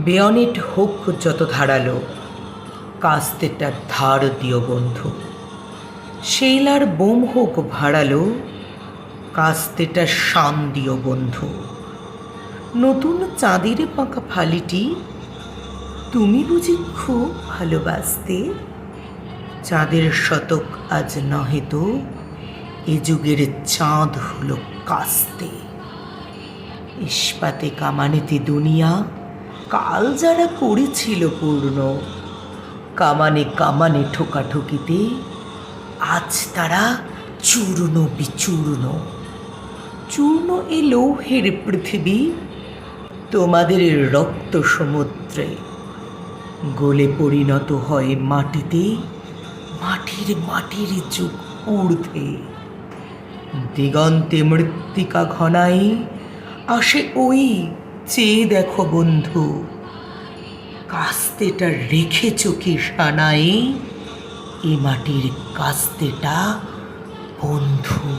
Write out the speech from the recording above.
Bayonet হোক যত ধারালো, কাস্তেটার ধার দিও বন্ধু। শেইলার বোম হোক ভাড়ালো, কাস্তেটার শান দিও বন্ধু। নতুন চাঁদের পাকা ফালিটি তুমি বুঝি খুব ভালোবাসতে? চাঁদের শতক আজ নহে তো, এ যুগের চাঁদ হলো কাস্তে। ইস্পাতে কামানেতে দুনিয়া কাল যারা করেছিল পূর্ণ, কামানে কামানে ঠোকাঠুকিতে আজ তারা চূর্ণ বিচূর্ণ। চূর্ণ এ লৌহের পৃথিবী তোমাদের রক্ত সমুদ্রে, গলে পরিণত হয় মাটিতে, মাটির মাটির যুগ ঊর্ধ্বে। দিগন্তে মৃত্তিকা ঘনাই আসে ওই চেয়ে দেখো বন্ধু, কাস্তেটা রেখেছ কি সানাই, এ মাটির কাস্তেটা বন্ধু।